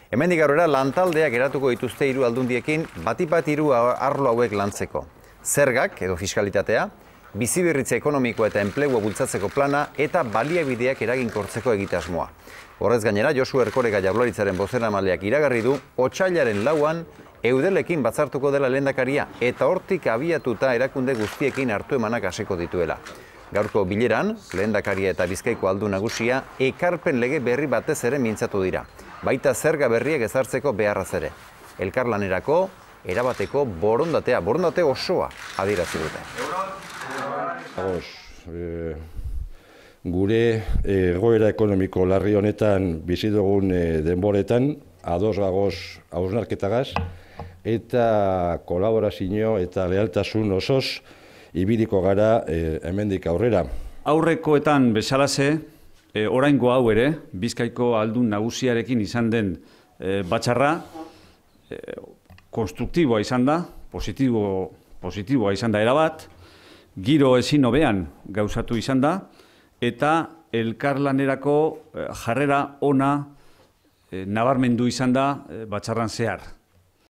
Hemendik aurrera lantaldeak eratuko dituzte 3 aldundiekin batik bat 3 arlo hauek lantzeko. Zergak edo fiskalitatea, biziberritze ekonomikoa eta enplegua bultzatzeko plana eta baliabideak eraginkortzeko egitasmoa. Horrez gainera, Josu Erkoreka Jaurlaritzaren bozeramaileak iragarri du otsailaren 4an Eudelekin batzartuko dela lehendakaria eta hortik abiatuta erakunde guztiekin hartu emanak hasiko dituela. Gaurko bileran, lehendakaria eta Bizkaiko aldun nagusia ekarpen lege berri batez ere mintzatu dira. Baita zerga berriek ezartzeko beharraz ere. Elkarlanerako erabateko borondate osoa adierazi dute. Gure egoera ekonomiko larri honetan bizi dugun denboretan ados gagoz hausnarketagaz eta kolaborazio eta lealtasun osoz ibiliko gara hemendik aurrera. Aurrekoetan bezalaxe, oraingo hau ere, Bizkaiko aldun nagusiarekin izan den batzarra, konstruktiboa izan da, positiboa izan da erabat, giro ezin hobean gauzatu izan da, eta elkarlanerako jarrera ona nabarmendu izan da batzarran zehar.